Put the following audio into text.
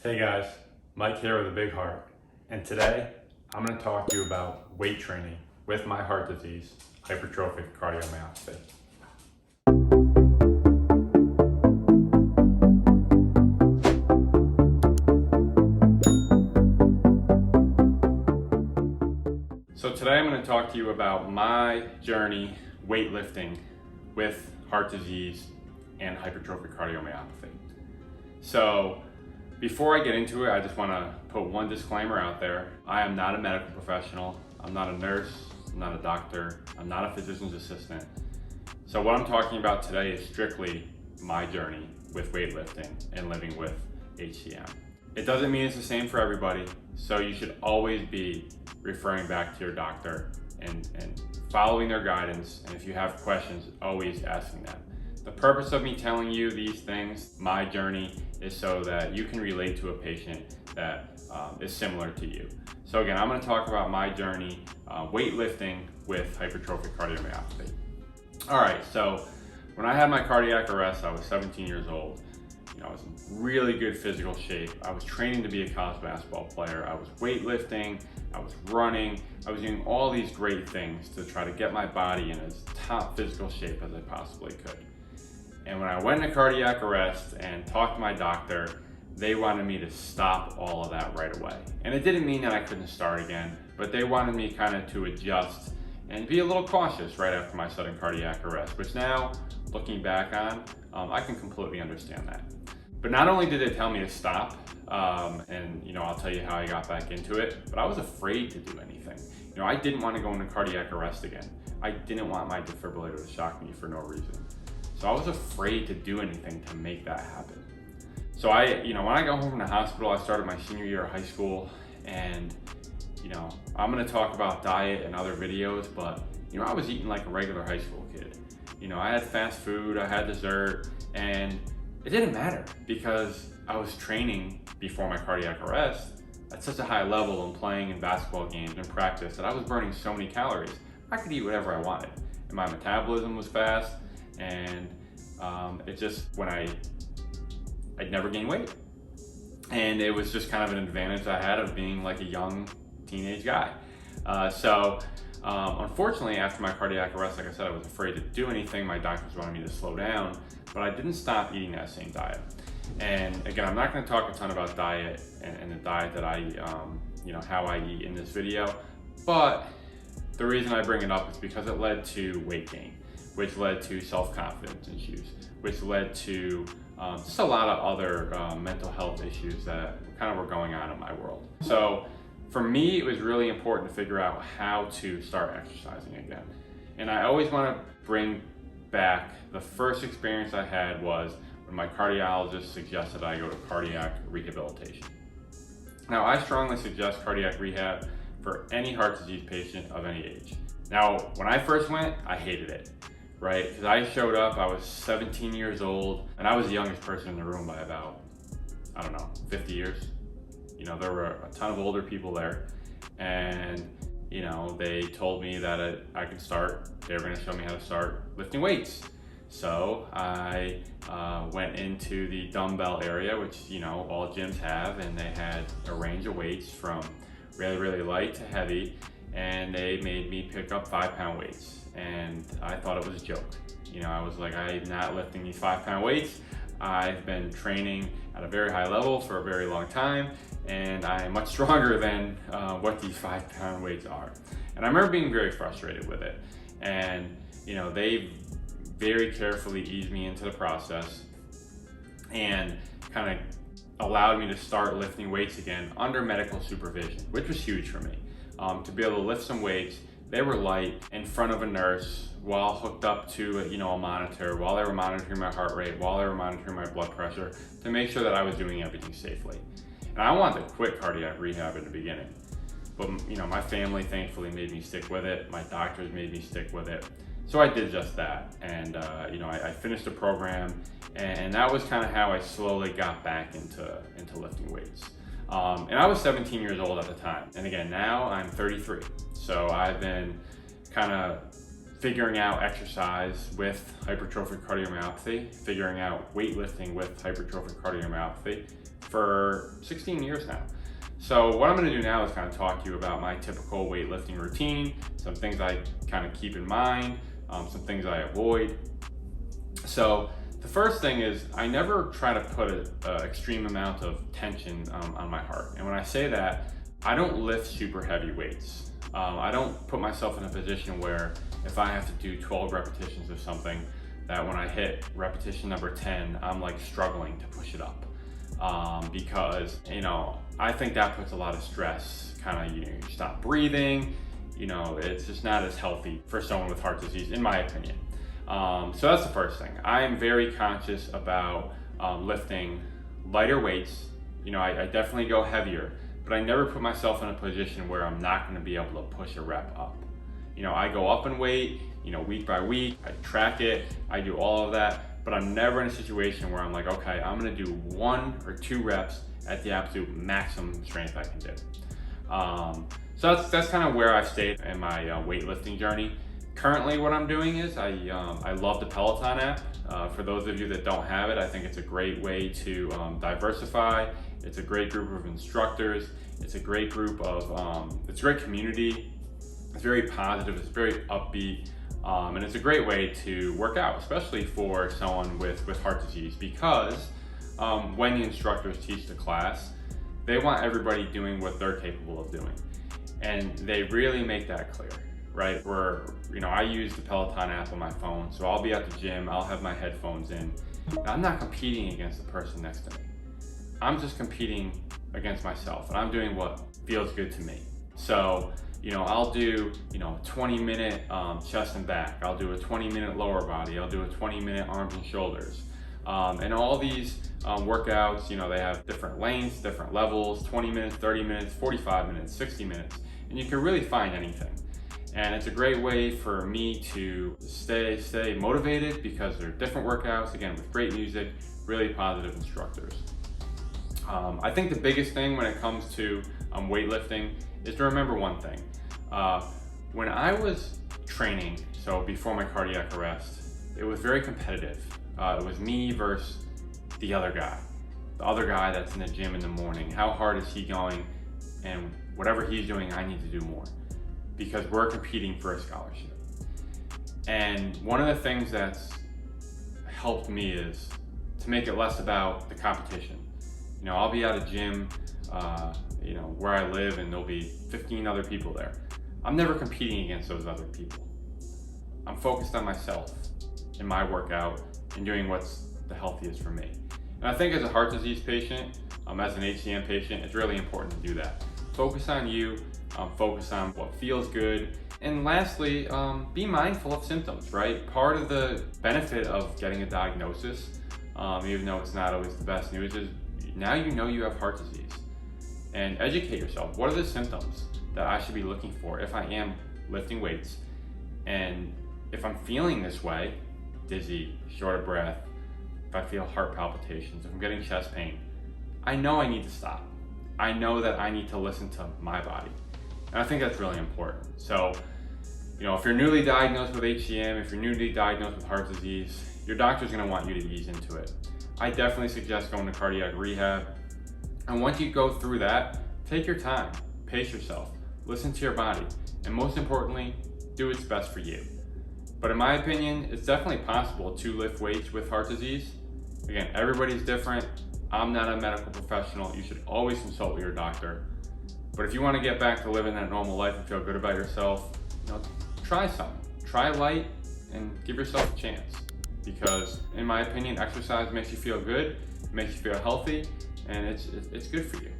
Hey guys, Mike here with a big heart, and today I'm going to talk to you about weight training with my heart disease, hypertrophic cardiomyopathy. So today I'm going to talk to you about my journey weightlifting with heart disease and hypertrophic cardiomyopathy. So before I get into it, I just want to put one disclaimer out there. I am not a medical professional. I'm not a nurse. I'm not a doctor. I'm not a physician's assistant. So what I'm talking about today is strictly my journey with weightlifting and living with HCM. It doesn't mean it's the same for everybody, so you should always be referring back to your doctor and following their guidance, and if you have questions, always asking them. The purpose of me telling you these things, my journey, is so that you can relate to a patient that is similar to you. So again, I'm going to talk about my journey weightlifting with hypertrophic cardiomyopathy. All right, so when I had my cardiac arrest, I was 17 years old. I was in really good physical shape. I was training to be a college basketball player. I was weightlifting, I was running, I was doing all these great things to try to get my body in as top physical shape as I possibly could. And when I went into cardiac arrest and talked to my doctor, they wanted me to stop all of that right away. And it didn't mean that I couldn't start again, but they wanted me kind of to adjust and be a little cautious right after my sudden cardiac arrest, which now, looking back on, I can completely understand that. But not only did they tell me to stop, and I'll tell you how I got back into it, but I was afraid to do anything. I didn't want to go into cardiac arrest again. I didn't want my defibrillator to shock me for no reason. So I was afraid to do anything to make that happen. So when I got home from the hospital, I started my senior year of high school, and I'm gonna talk about diet and other videos, but I was eating like a regular high school kid. I had fast food, I had dessert, and it didn't matter because I was training before my cardiac arrest at such a high level and playing in basketball games and practice that I was burning so many calories. I could eat whatever I wanted, and my metabolism was fast, and it just, I'd never gained weight. And it was just kind of an advantage I had of being like a young teenage guy. Unfortunately, after my cardiac arrest, like I said, I was afraid to do anything. My doctors wanted me to slow down, but I didn't stop eating that same diet. And again, I'm not going to talk a ton about diet and the diet that I, how I eat in this video, but the reason I bring it up is because it led to weight gain, which led to self-confidence issues, which led to just a lot of other mental health issues that kind of were going on in my world. So for me, it was really important to figure out how to start exercising again. And I always want to bring back the first experience I had was when my cardiologist suggested I go to cardiac rehabilitation. Now, I strongly suggest cardiac rehab for any heart disease patient of any age. Now, when I first went, I hated it, right? Because I showed up, I was 17 years old, and I was the youngest person in the room by about, 50 years. There were a ton of older people there, and they told me that I could start. They were going to show me how to start lifting weights. So I went into the dumbbell area, which all gyms have, and they had a range of weights from really, really light to heavy, and they made me pick up 5-pound weights, and I thought it was a joke. I was like, I'm not lifting these 5-pound weights. I've been training at a very high level for a very long time, and I am much stronger than what these 5-pound weights are. And I remember being very frustrated with it. And they very carefully eased me into the process and kind of allowed me to start lifting weights again under medical supervision, which was huge for me. To be able to lift some weights, they were light, in front of a nurse while hooked up to a monitor, while they were monitoring my heart rate, while they were monitoring my blood pressure, to make sure that I was doing everything safely. And I wanted to quit cardiac rehab in the beginning, but my family thankfully made me stick with it. My doctors made me stick with it. So I did just that, and I finished the program, and that was kind of how I slowly got back into lifting weights. And I was 17 years old at the time, and again, now I'm 33. So I've been kind of figuring out exercise with hypertrophic cardiomyopathy, figuring out weightlifting with hypertrophic cardiomyopathy for 16 years now. So what I'm going to do now is kind of talk to you about my typical weightlifting routine, some things I kind of keep in mind, some things I avoid. So the first thing is I never try to put an extreme amount of tension on my heart. And when I say that, I don't lift super heavy weights. I don't put myself in a position where if I have to do 12 repetitions of something, that when I hit repetition number 10, I'm like struggling to push it up. Because, I think that puts a lot of stress, you stop breathing, it's just not as healthy for someone with heart disease, in my opinion. So that's the first thing. I am very conscious about lifting lighter weights. I definitely go heavier, but I never put myself in a position where I'm not going to be able to push a rep up. I go up in weight, week by week, I track it, I do all of that, but I'm never in a situation where I'm like, okay, I'm going to do 1 or 2 reps at the absolute maximum strength I can do. So that's kind of where I've stayed in my weightlifting journey. Currently what I'm doing is I love the Peloton app. For those of you that don't have it, I think it's a great way to diversify. It's a great group of instructors. It's a great group of, it's a great community. It's very positive, it's very upbeat, and it's a great way to work out, especially for someone with heart disease, because when the instructors teach the class, they want everybody doing what they're capable of doing. And they really make that clear, right? I use the Peloton app on my phone, so I'll be at the gym, I'll have my headphones in, and I'm not competing against the person next to me. I'm just competing against myself, and I'm doing what feels good to me. So, I'll do, 20-minute chest and back. I'll do a 20-minute lower body. I'll do a 20-minute arms and shoulders. And all these workouts, they have different lengths, different levels, 20 minutes, 30 minutes, 45 minutes, 60 minutes. And you can really find anything. And it's a great way for me to stay motivated because they're different workouts, again, with great music, really positive instructors. I think the biggest thing when it comes to weightlifting is to remember one thing. When I was training, so before my cardiac arrest, it was very competitive. It was me versus the other guy that's in the gym in the morning. How hard is he going? And whatever he's doing, I need to do more because we're competing for a scholarship. And one of the things that's helped me is to make it less about the competition. I'll be at a gym, where I live, and there'll be 15 other people there. I'm never competing against those other people. I'm focused on myself and my workout and doing what's the healthiest for me. And I think as a heart disease patient, as an HCM patient, it's really important to do that. Focus on you, focus on what feels good. And lastly, be mindful of symptoms, right? Part of the benefit of getting a diagnosis, even though it's not always the best news, is now you have heart disease. And educate yourself. What are the symptoms that I should be looking for if I am lifting weights? And if I'm feeling this way, dizzy, short of breath, if I feel heart palpitations, if I'm getting chest pain, I know I need to stop. I know that I need to listen to my body. And I think that's really important. So, if you're newly diagnosed with HCM, if you're newly diagnosed with heart disease, your doctor's gonna want you to ease into it. I definitely suggest going to cardiac rehab. And once you go through that, take your time, pace yourself, listen to your body, and most importantly, do what's best for you. But in my opinion, it's definitely possible to lift weights with heart disease. Again, everybody's different. I'm not a medical professional. You should always consult with your doctor. But if you want to get back to living that normal life and feel good about yourself, try something. Try light and give yourself a chance. Because in my opinion, exercise makes you feel good, makes you feel healthy, and it's good for you.